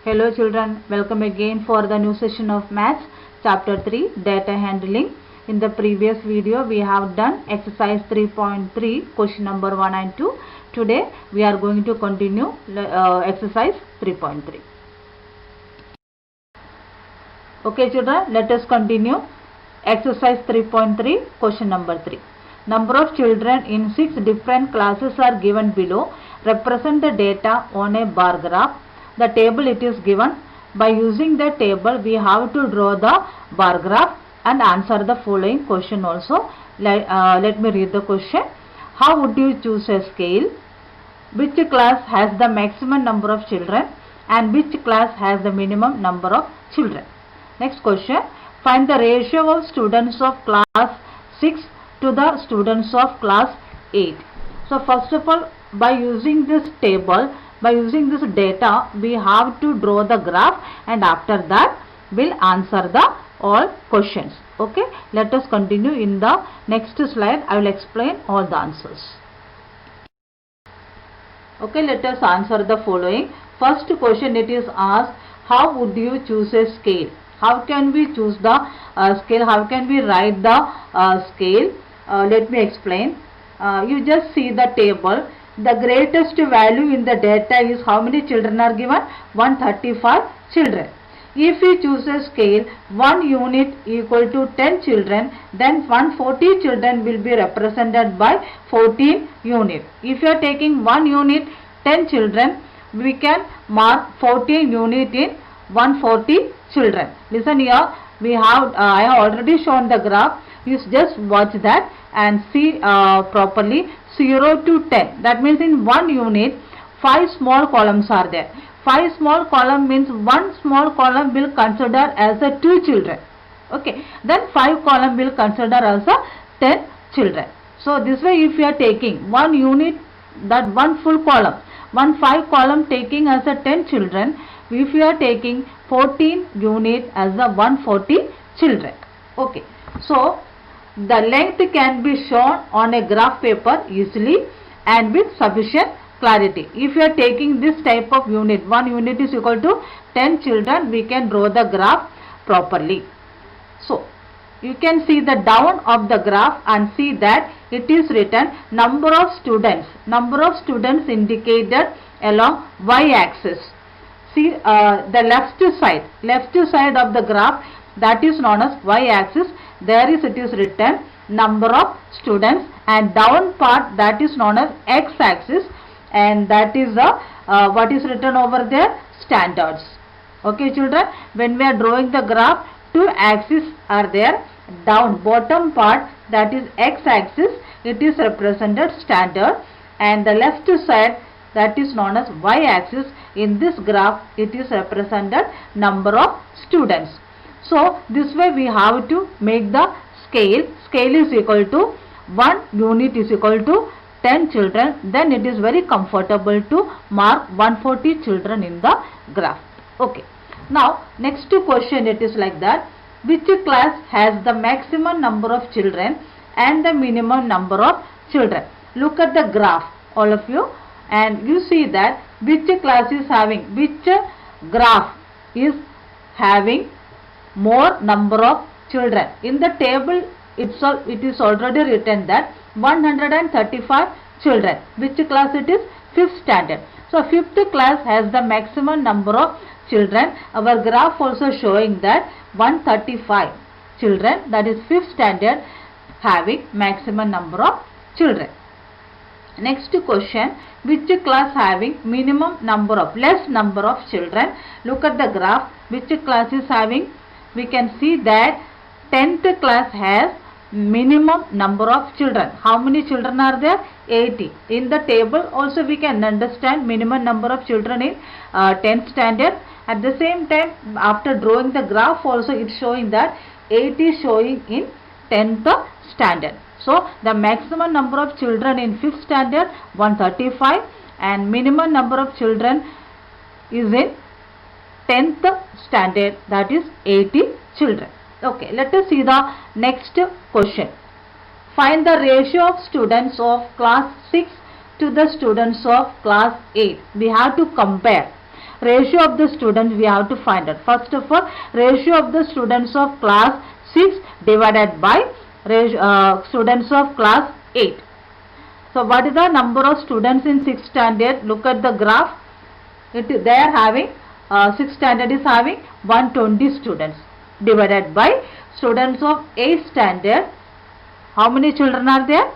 Hello children, welcome again for the new session of Maths, Chapter 3, Data Handling. In the previous video, we have done exercise 3.3, question number 1 and 2. Today, we are going to continue exercise 3.3. Okay children, let us continue. Exercise 3.3, question number 3. Number of children in 6 different classes are given below. Represent the data on a bar graph. The table it is given. By using the table, we have to draw the bar graph and answer the following question also. Let me read the question. How would you choose a scale? Which class has the maximum number of children and which class has the minimum number of children? Next question. Find the ratio of students of class 6 to the students of class 8. So first of all, by using this table, by using this data, we have to draw the graph and after that we'll answer the all questions. Okay, let us continue. In the next slide, I will explain all the answers. Okay, let us answer the following. First question, it is asked, how would you choose a scale? How can we choose the scale? How can we write the scale? Let me explain. You just see the table. The greatest value in the data is how many children are given? 135 children. If we choose a scale 1 unit equal to 10 children, then 140 children will be represented by 14 units. If you are taking 1 unit 10 children, we can mark 14 unit in 140 children. Listen here, we have I have already shown the graph. You just watch that and see properly. 0 to 10, that means in 1 unit 5 small columns are there. 5 small column means 1 small column will consider as a 2 children. Okay, then 5 column will consider as a 10 children. So this way, if you are taking 1 unit, that 1 full column, 1 5 column taking as a 10 children, if you are taking 14 unit as a 140 children. Okay, so the length can be shown on a graph paper easily and with sufficient clarity. If you are taking this type of unit, 1 unit is equal to 10 children, we can draw the graph properly. So you can see the down of the graph and see that it is written number of students. Number of students indicated along y-axis. See the left side of the graph, that is known as y-axis. There is, it is written number of students, and down part, that is known as x-axis, and that is the what is written over there, standards. Okay children, when we are drawing the graph, 2 axes are there. Down bottom part, that is x-axis, it is represented standard, and the left side, that is known as y-axis. In this graph, it is represented number of students. So this way we have to make the scale. Scale is equal to 1 unit is equal to 10 children. Then it is very comfortable to mark 140 children in the graph. Okay. Now next question, it is like that. Which class has the maximum number of children and the minimum number of children? Look at the graph, all of you, and you see that which class is having, which graph is having more number of children. In the table itself, it is already written that 135 children. Which class it is? 5th standard. So 5th class has the maximum number of children. Our graph also showing that 135 children, that is 5th standard, having maximum number of children. Next question, which class having minimum number of, less number of children? Look at the graph, which class is having, we can see that 10th class has minimum number of children. How many children are there? 80. In the table also we can understand minimum number of children in 10th standard. At the same time, after drawing the graph also, it's showing that 8 is showing in 10th standard. So the maximum number of children in 5th standard 135 and minimum number of children is in 10th standard, that is 80 children. Okay, let us see the next question. Find the ratio of students of class 6 to the students of class 8. We have to compare. ratio of the students we have to find out. First of all, ratio of the students of class 6 divided by students of class 8. So what is the number of students in 6th standard? Look at the graph. They are having 6th standard is having 120 students divided by students of 8th standard. How many children are there?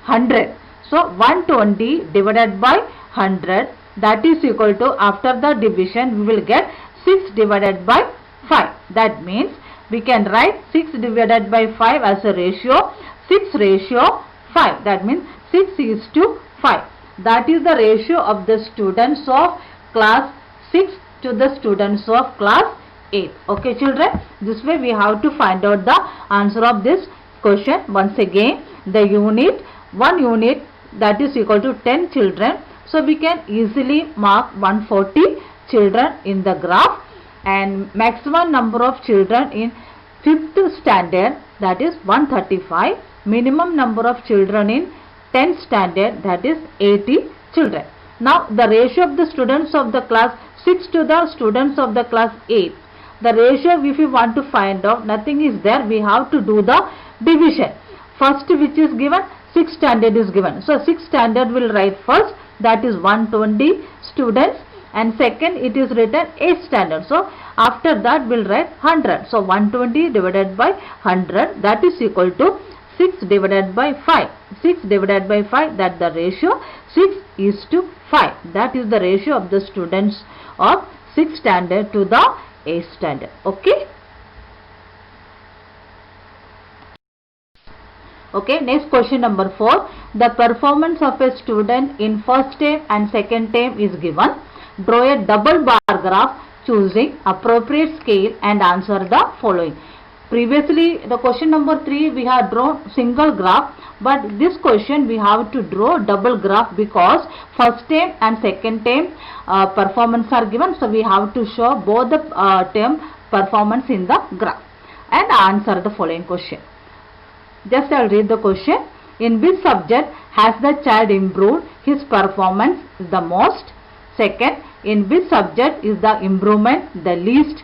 100. So 120 divided by 100, that is equal to, after the division we will get 6 divided by 5. That means we can write 6 divided by 5 as a ratio 6 ratio 5. That means 6 is to 5. That is the ratio of the students of class 6 to the students of class 8. Okay children, this way we have to find out the answer of this question. Once again, the unit, 1 unit, that is equal to 10 children. So we can easily mark 140 children in the graph, and maximum number of children in 5th standard, that is 135. Minimum number of children in 10th standard, that is 80 children. Now the ratio of the students of the class 6 to the students of the class 8. The ratio, if you want to find out, nothing is there. We have to do the division. First which is given, 6th standard is given. So 6th standard will write first, that is 120 students, and second it is written 8th standard. So after that we'll write 100. So 120 divided by 100, that is equal to 6 divided by 5. 6 divided by 5, that the ratio 6 is to 5. That is the ratio of the students of 6th standard to the 8th standard. Okay. Okay, next question number 4. The performance of a student in first term and second term is given. Draw a double bar graph choosing appropriate scale and answer the following. Previously, the question number 3 we have drawn single graph, but this question we have to draw double graph because first term and second term performance are given. So we have to show both the term performance in the graph and answer the following question. Just I will read the question. In which subject has the child improved his performance the most? Second, in which subject is the improvement the least?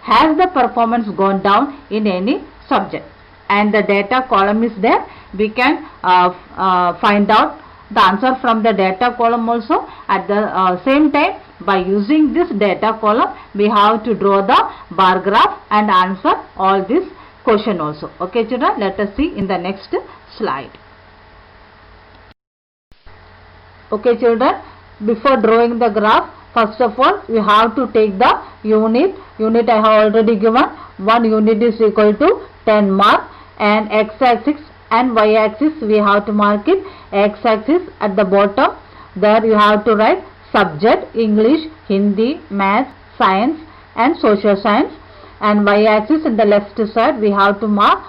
Has the performance gone down in any subject? And the data column is there. We can find out the answer from the data column also. At the same time, by using this data column, we have to draw the bar graph and answer all this question also. Okay children, let us see in the next slide. Okay children, before drawing the graph, first of all we have to take the unit. Unit I have already given. 1 unit is equal to 10 mark, and x-axis and y-axis we have to mark it. X-axis at the bottom, there you have to write subject English, Hindi, Math, Science and Social Science, and y-axis in the left side we have to mark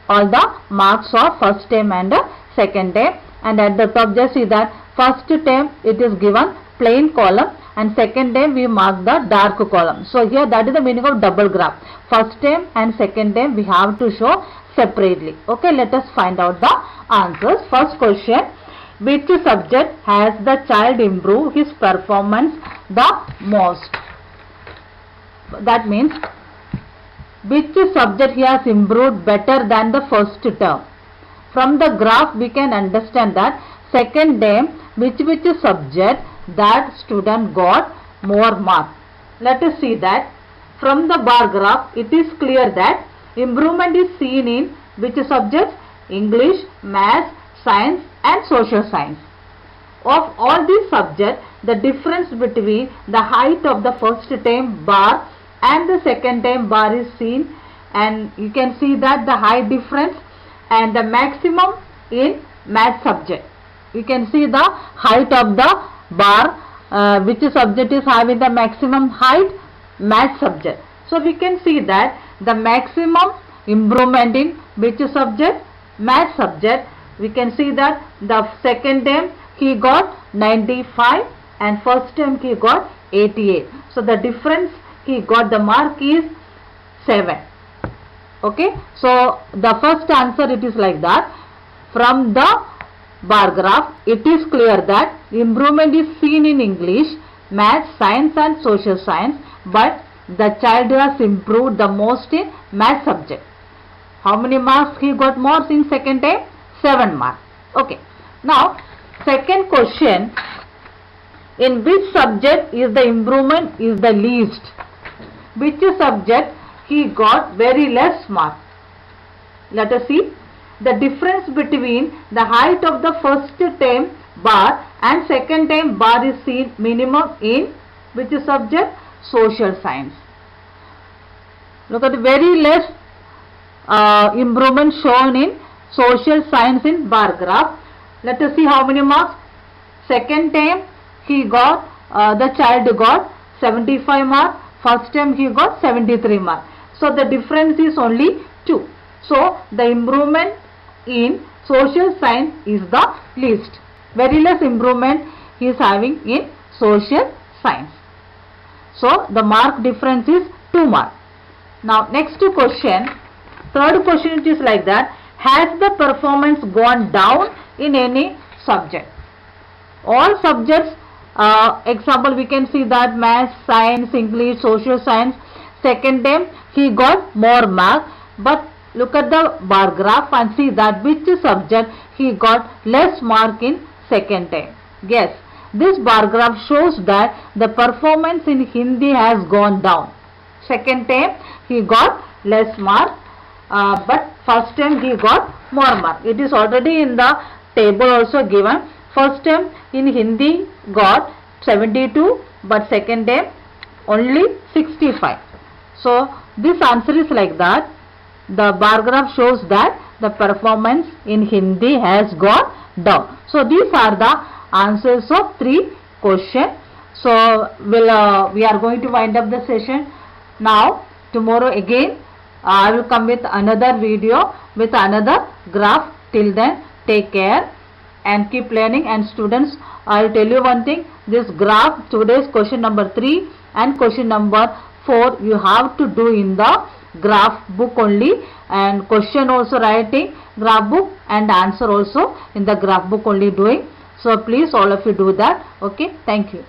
all the marks of first term and second term. And at the top just see that first term it is given plain column, and second term we mark the dark column. So here that is the meaning of double graph. First term and second term we have to show separately. Okay, let us find out the answers. First question, which subject has the child improved his performance the most? That means which subject he has improved better than the first term. From the graph we can understand that second term which subject that student got more marks. Let us see that from the bar graph it is clear that improvement is seen in which subjects? English, Math, Science and Social Science. Of all these subjects, the difference between the height of the first term bar and the second term bar is seen, and you can see that the height difference and the maximum in Math subject. You can see the height of the bar, which subject is having the maximum height? Math subject. So we can see that the maximum improvement in which subject? Math subject. We can see that the second term he got 95 and first term he got 88. So the difference he got the mark is 7. Okay, so the first answer it is like that. From the bar graph it is clear that improvement is seen in English, math, science and social science, but the child has improved the most in math subject. How many marks he got more in second time? 7 marks. Okay. Now, second question, in which subject is the improvement is the least? Which subject he got very less mark? Let us see. The difference between the height of the first term bar and second term bar is seen minimum in which subject? Social science. Look at the very less improvement shown in social science in bar graph. Let us see how many marks. Second term he got, the child got 75 marks. First term he got 73 marks. So the difference is only 2. So the improvement in social science is the least. Very less improvement he is having in social science. So the mark difference is 2 marks. Now next question, third question, it is like that. Has the performance gone down in any subject? All subjects, example we can see that math, science, English, social science, second term he got more marks, but look at the bar graph and see that which subject he got less mark in second term. Yes, this bar graph shows that the performance in Hindi has gone down. Second term he got less mark, but first term he got more mark. It is already in the table also given. First term in Hindi got 72, but second term only 65. So this answer is like that. The bar graph shows that the performance in Hindi has gone down. So these are the answers of 3 questions. So we are going to wind up the session. Now tomorrow again I will come with another video with another graph. Till then, take care and keep learning. And students, I will tell you one thing, this graph, today's question number 3 and question number 4 you have to do in the graph book only, and question also writing graph book and answer also in the graph book only doing. So please all of you do that. Okay, thank you.